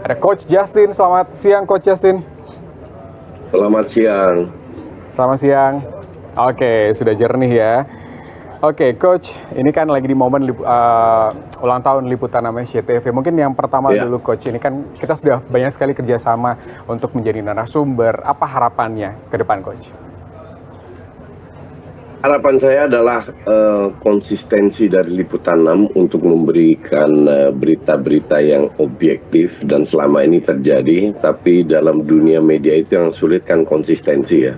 Ada Coach Justin. Selamat siang, Coach Justin. Selamat siang. Selamat siang. Oke, sudah jernih ya. Oke, Coach, ini kan lagi di momen ulang tahun liputan namanya CTV. Mungkin yang pertama dulu, Coach, ini kan kita sudah banyak sekali kerjasama untuk menjadi narasumber. Apa harapannya ke depan, Coach? Harapan saya adalah konsistensi dari Liputan 6 untuk memberikan berita-berita yang objektif dan selama ini terjadi, tapi dalam dunia media itu yang sulit kan konsistensi ya.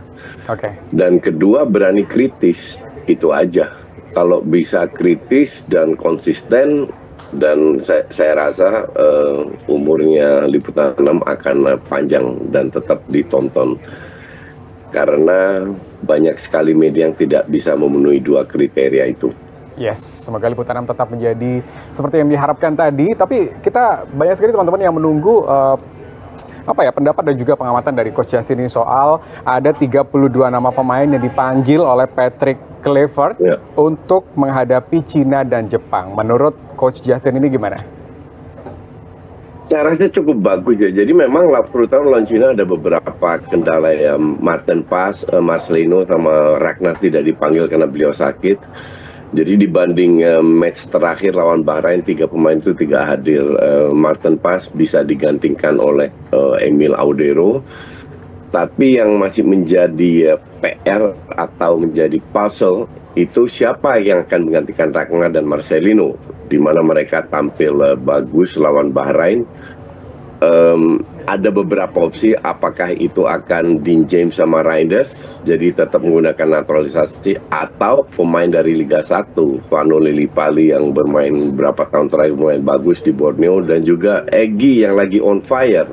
Oke. Dan kedua, berani kritis, itu aja. Kalau bisa kritis dan konsisten, dan saya rasa umurnya Liputan 6 akan panjang dan tetap ditonton. Karena banyak sekali media yang tidak bisa memenuhi dua kriteria itu. Yes, semoga Liputan 6 tetap menjadi seperti yang diharapkan tadi. Tapi kita banyak sekali teman-teman yang menunggu pendapat dan juga pengamatan dari Coach Justin ini soal ada 32 nama pemain yang dipanggil oleh Patrick Kluivert untuk menghadapi Cina dan Jepang. Menurut Coach Justin ini gimana? Saya rasa cukup bagus ya. Jadi memang terutama lawan Cina ada beberapa kendala ya. Martin Paes, Marcelino sama Ragnar tidak dipanggil karena beliau sakit. Jadi dibanding match terakhir lawan Bahrain, 3 pemain itu tidak hadir. Martin Paes bisa digantikan oleh Emil Audero. Tapi yang masih menjadi PR atau menjadi puzzle itu siapa yang akan menggantikan Ragnar dan Marcelino, di mana mereka tampil bagus lawan Bahrain. Ada beberapa opsi, apakah itu akan Dean James sama Reinders, jadi tetap menggunakan naturalisasi, atau pemain dari Liga 1, Vano Lillipali yang bermain berapa tahun terakhir bermain bagus di Borneo, dan juga Egy yang lagi on fire.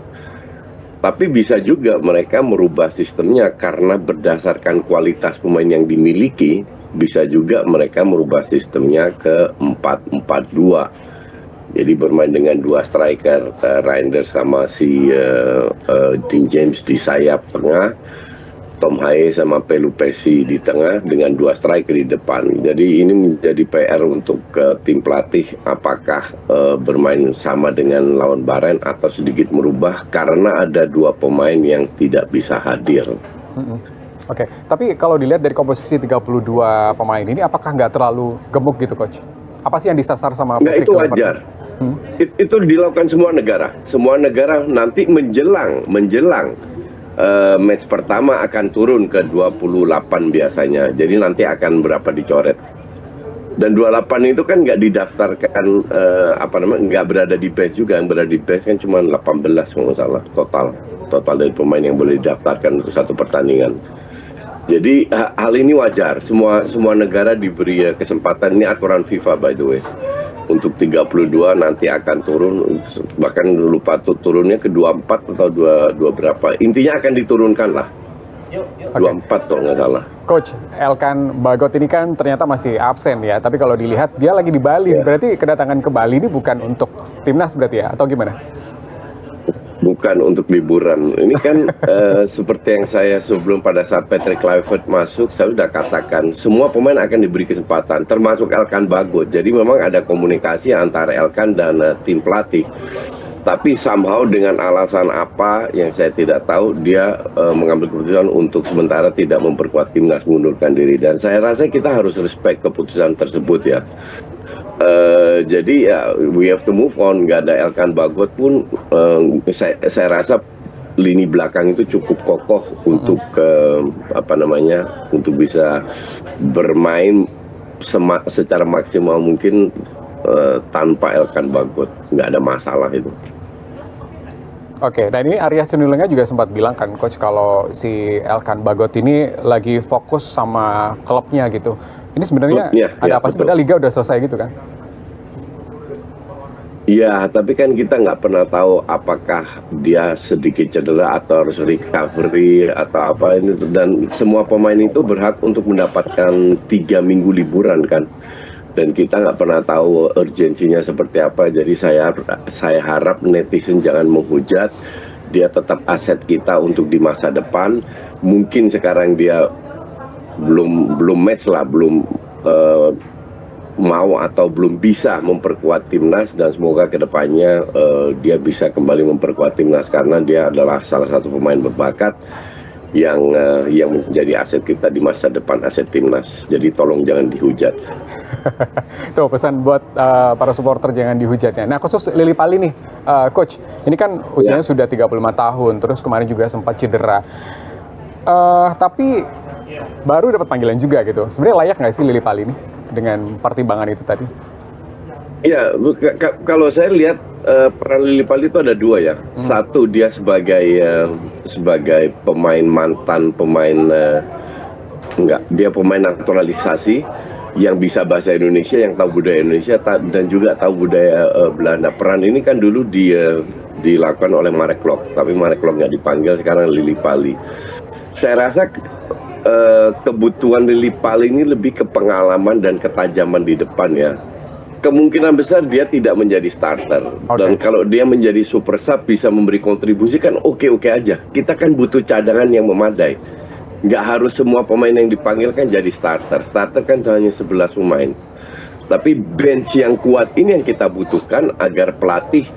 Tapi bisa juga mereka merubah sistemnya karena berdasarkan kualitas pemain yang dimiliki, bisa juga mereka merubah sistemnya ke 4-4-2. Jadi bermain dengan 2 striker, Reinders sama si Dean James di sayap tengah, Tom Haye sama Pelupesi di tengah dengan 2 striker di depan. Jadi ini menjadi PR untuk tim pelatih, apakah bermain sama dengan lawan Bahrain atau sedikit merubah karena ada 2 pemain yang tidak bisa hadir. Oke, tapi kalau dilihat dari komposisi 32 pemain ini, apakah nggak terlalu gemuk gitu, Coach? Apa sih yang disasar sama Patrick Kluivert? Itu wajar. Itu dilakukan semua negara. Semua negara nanti menjelang match pertama akan turun ke 28 biasanya. Jadi nanti akan berapa dicoret. Dan 28 itu kan nggak didaftarkan, nggak berada di bench juga. Yang berada di bench kan cuma 18 kalau nggak salah total dari pemain yang boleh didaftarkan untuk satu pertandingan. Jadi hal ini wajar, semua negara diberi kesempatan, ini aturan FIFA by the way. Untuk 32 nanti akan turun, bahkan lupa turunnya ke 24 atau 2 berapa. Intinya akan diturunkan lah. 24 kalau nggak salah. Coach, Elkan Bagot ini kan ternyata masih absen ya, tapi kalau dilihat dia lagi di Bali, berarti kedatangan ke Bali ini bukan untuk timnas berarti ya, atau gimana? Bukan untuk liburan. Ini kan seperti yang saya sebelum pada saat Patrick Kluivert masuk, saya sudah katakan semua pemain akan diberi kesempatan, termasuk Elkan Bagot. Jadi memang ada komunikasi antara Elkan dan tim pelatih. Tapi somehow dengan alasan apa yang saya tidak tahu, dia mengambil keputusan untuk sementara tidak memperkuat timnas, mengundurkan diri. Dan saya rasa kita harus respect keputusan tersebut ya. Jadi ya we have to move on. Nggak ada Elkan Bagot pun saya rasa lini belakang itu cukup kokoh untuk untuk bisa bermain secara maksimal mungkin tanpa Elkan Bagot. Nggak ada masalah itu. Oke, dan ini Arya Sinulinga juga sempat bilang kan, Coach, kalau si Elkan Bagot ini lagi fokus sama klubnya gitu. Ini sebenarnya ada apa sih? Padahal Liga udah selesai gitu kan? Iya, tapi kan kita nggak pernah tahu apakah dia sedikit cedera atau harus recovery atau apa ini. Dan semua pemain itu berhak untuk mendapatkan 3 minggu liburan kan. Dan kita nggak pernah tahu urgensinya seperti apa. Jadi saya harap netizen jangan menghujat. Dia tetap aset kita untuk di masa depan. Mungkin sekarang dia belum match lah, belum mau atau belum bisa memperkuat timnas, dan semoga kedepannya dia bisa kembali memperkuat timnas karena dia adalah salah satu pemain berbakat yang menjadi aset kita di masa depan, aset timnas. Jadi tolong jangan dihujat. Tuh pesan buat para supporter, jangan dihujatnya. Nah khusus Lily Pali nih, Coach, ini kan usianya sudah 35 tahun, terus kemarin juga sempat cedera. Tapi baru dapat panggilan juga gitu. Sebenarnya layak nggak sih Lily Pali nih dengan pertimbangan itu tadi? Ya, kalau saya lihat peran Lily Pali itu ada dua ya. Satu, dia sebagai pemain mantan pemain dia pemain naturalisasi yang bisa bahasa Indonesia, yang tahu budaya Indonesia dan juga tahu budaya Belanda. Peran ini kan dulu dilakukan oleh Marek Klok, tapi Marek Klok nggak dipanggil, sekarang Lily Pali. Saya rasa kebutuhan Lily Pali ini lebih ke pengalaman dan ketajaman di depan ya. Kemungkinan besar dia tidak menjadi starter. Dan kalau dia menjadi super sub bisa memberi kontribusi kan oke-oke aja. Kita kan butuh cadangan yang memadai. Nggak harus semua pemain yang dipanggil kan jadi starter. Starter kan hanya 11 pemain. Tapi bench yang kuat ini yang kita butuhkan agar pelatih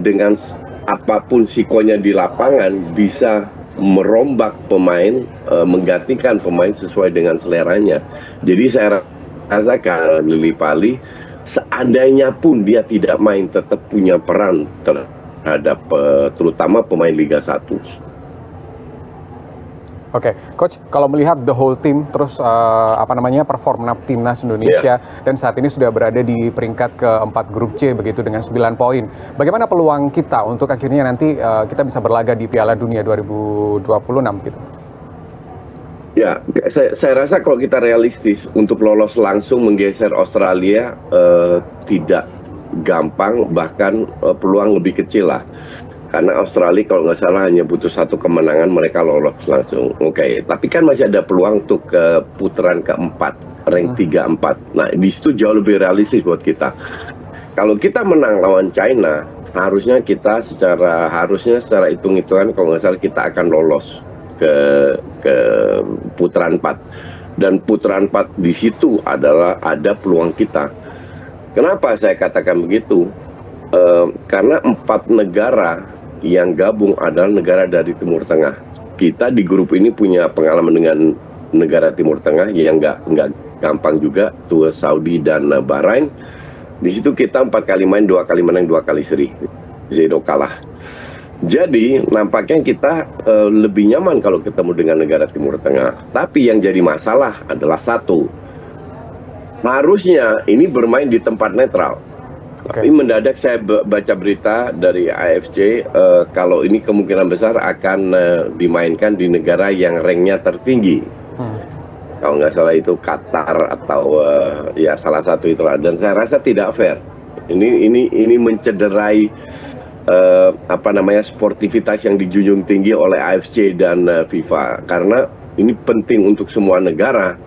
dengan apapun sikonya di lapangan bisa merombak pemain, menggantikan pemain sesuai dengan seleranya. Jadi saya rasakan Lily Pali seandainya pun dia tidak main tetap punya peran terhadap terutama pemain Liga 1. Oke, Coach, kalau melihat the whole team terus performa timnas Indonesia dan saat ini sudah berada di peringkat ke-4 grup C begitu dengan 9 poin. Bagaimana peluang kita untuk akhirnya nanti kita bisa berlaga di Piala Dunia 2026 gitu? Ya, saya rasa kalau kita realistis untuk lolos langsung menggeser Australia tidak gampang, bahkan peluang lebih kecil lah. Karena Australia kalau nggak salah hanya butuh 1 kemenangan mereka lolos langsung. Oke, tapi kan masih ada peluang untuk ke putaran keempat, rank 3-4. Nah, di situ jauh lebih realistis buat kita. Kalau kita menang lawan China, harusnya secara hitung-hitungan kalau nggak salah kita akan lolos ke putaran 4. Dan putaran 4 di situ ada peluang kita. Kenapa saya katakan begitu? Karena 4 negara yang gabung adalah negara dari Timur Tengah. Kita di grup ini punya pengalaman dengan negara Timur Tengah yang nggak gampang juga, tuh Saudi dan Bahrain. Di situ kita 4 kali main, 2 kali menang, 2 kali seri, 0 kalah. Jadi nampaknya kita lebih nyaman kalau ketemu dengan negara Timur Tengah. Tapi yang jadi masalah adalah satu, harusnya ini bermain di tempat netral. Tapi mendadak saya baca berita dari AFC kalau ini kemungkinan besar akan dimainkan di negara yang ranknya tertinggi. Kalau nggak salah itu Qatar atau ya salah satu itulah. Dan saya rasa tidak fair. Ini mencederai sportivitas yang dijunjung tinggi oleh AFC dan FIFA. Karena ini penting untuk semua negara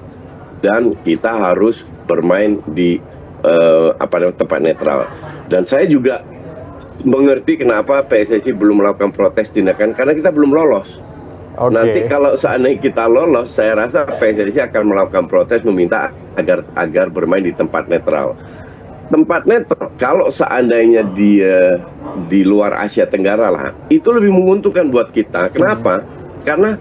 dan kita harus bermain di tempat netral. Dan saya juga mengerti kenapa PSSI belum melakukan protes tindakan karena kita belum lolos. Nanti kalau seandainya kita lolos, saya rasa PSSI akan melakukan protes meminta agar bermain di tempat netral. Tempat netral kalau seandainya di luar Asia Tenggara lah, itu lebih menguntungkan buat kita. Kenapa? Karena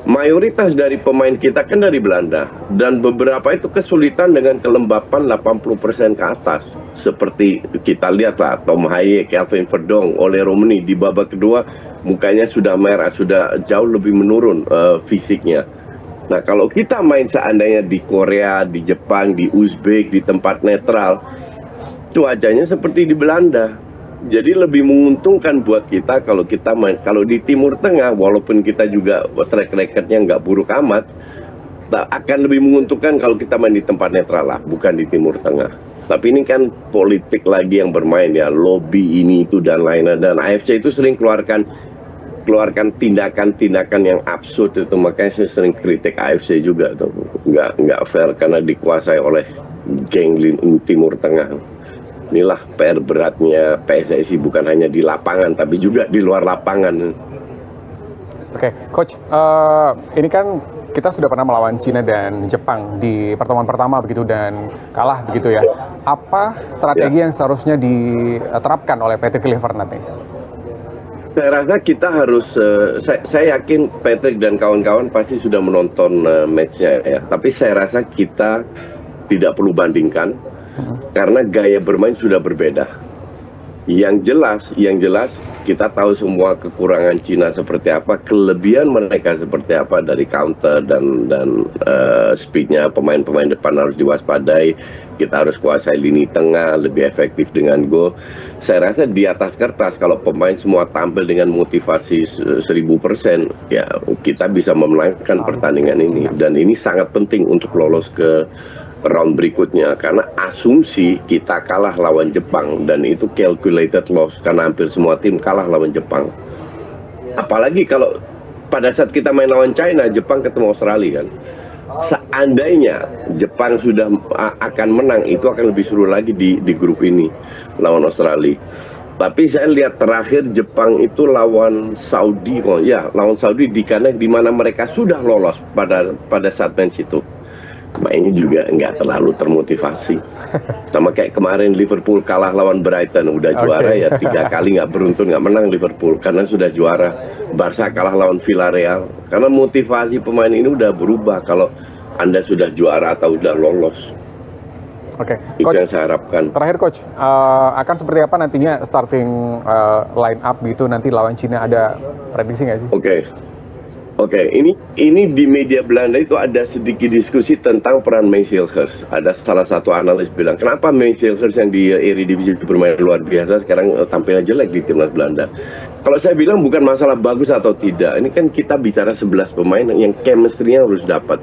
mayoritas dari pemain kita kan dari Belanda dan beberapa itu kesulitan dengan kelembapan 80% ke atas. Seperti kita lihat lah Tom Haye, Kelvin Verdong, Ole Romani di babak kedua mukanya sudah merah, sudah jauh lebih menurun fisiknya. Nah, kalau kita main seandainya di Korea, di Jepang, di Uzbek, di tempat netral, cuacanya seperti di Belanda. Jadi lebih menguntungkan buat kita kalau kita main. Kalau di Timur Tengah, walaupun kita juga track recordnya nggak buruk amat, akan lebih menguntungkan kalau kita main di tempat netral lah, bukan di Timur Tengah. Tapi ini kan politik lagi yang bermain ya, lobby ini itu dan lainnya. Dan AFC itu sering keluarkan tindakan-tindakan yang absurd itu, makanya saya sering kritik AFC juga tuh, nggak fair karena dikuasai oleh geng Timur Tengah. Inilah PR beratnya PSSI, bukan hanya di lapangan tapi juga di luar lapangan. Oke, Coach, ini kan kita sudah pernah melawan Cina dan Jepang di pertemuan pertama begitu dan kalah begitu ya. Apa strategi yang seharusnya diterapkan oleh Patrick Kluivert nanti? Saya rasa kita harus, saya yakin Patrick dan kawan-kawan pasti sudah menonton matchnya ya. Tapi saya rasa kita tidak perlu bandingkan karena gaya bermain sudah berbeda. Yang jelas kita tahu semua kekurangan Cina seperti apa, kelebihan mereka seperti apa dari counter dan speednya. Pemain-pemain depan harus diwaspadai. Kita harus kuasai lini tengah, lebih efektif dengan gol. Saya rasa di atas kertas kalau pemain semua tampil dengan motivasi 1000%, ya kita bisa memenangkan pertandingan ini. Dan ini sangat penting untuk lolos ke round berikutnya karena asumsi kita kalah lawan Jepang dan itu calculated loss karena hampir semua tim kalah lawan Jepang. Apalagi kalau pada saat kita main lawan China, Jepang ketemu Australia kan. Seandainya Jepang sudah akan menang, itu akan lebih seru lagi di grup ini lawan Australia. Tapi saya lihat terakhir Jepang itu lawan Saudi, lawan Saudi di mana mereka sudah lolos pada saat match itu. Mainnya juga nggak terlalu termotivasi. Sama kayak kemarin Liverpool kalah lawan Brighton, udah juara ya 3 kali nggak beruntun, nggak menang Liverpool karena sudah juara. Barca kalah lawan Villarreal karena motivasi pemain ini udah berubah kalau Anda sudah juara atau udah lolos. Oke, itu Coach, yang saya harapkan. Terakhir Coach, akan seperti apa nantinya starting line up gitu nanti lawan Cina, ada prediksi nggak sih? Oke, ini di media Belanda itu ada sedikit diskusi tentang peran Mijnheer. Ada salah satu analis bilang, kenapa Mijnheer yang di Eredivisie bermain luar biasa sekarang tampilnya jelek di timnas Belanda. Kalau saya bilang bukan masalah bagus atau tidak, ini kan kita bicara 11 pemain yang chemistry-nya harus dapat.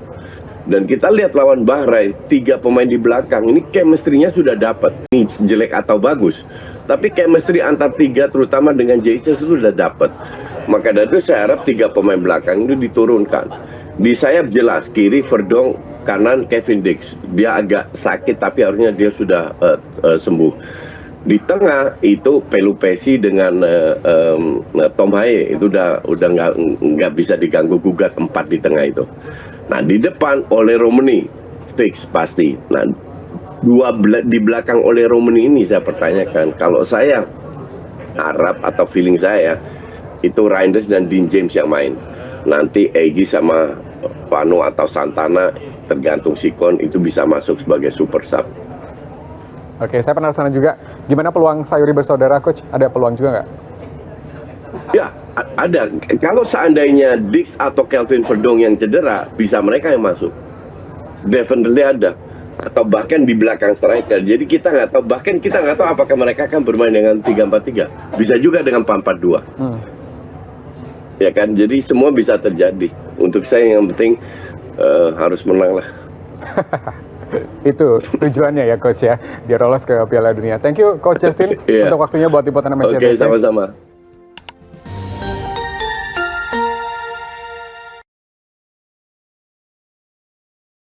Dan kita lihat lawan Bahrain, 3 pemain di belakang, ini chemistry-nya sudah dapat. Ini jelek atau bagus, tapi chemistry antar 3 terutama dengan Jesus itu sudah dapat. Maka dari itu saya harap 3 pemain belakang itu diturunkan. Di sayap jelas, kiri Verdong, kanan Kevin Dix. Dia agak sakit tapi harusnya dia sudah sembuh. Di tengah itu Pelupesi dengan Tom Haye itu udah nggak bisa diganggu gugat, 4 di tengah itu. Nah di depan oleh Romani fix pasti. Nah di belakang oleh Romani ini saya pertanyakan, kalau saya harap atau feeling saya itu Reinders dan Dean James yang main. Nanti Egy sama Vano atau Santana tergantung sikon itu bisa masuk sebagai super sub. Oke, saya penasaran juga gimana peluang Sayuri bersaudara, Coach? Ada peluang juga nggak? Ya, ada. Kalau seandainya Dix atau Kelvin Verdong yang cedera, bisa mereka yang masuk. Definitely ada. Atau bahkan di belakang striker. Jadi kita nggak tahu, bahkan kita nggak tahu apakah mereka akan bermain dengan 3-4-3. Bisa juga dengan 4-4-2. Ya kan, jadi semua bisa terjadi. Untuk saya yang penting harus menang lah. Itu tujuannya ya Coach ya, dia lolos ke Piala Dunia. Thank you Coach Yassin untuk waktunya buat liputan Indonesia. Oke, sama-sama.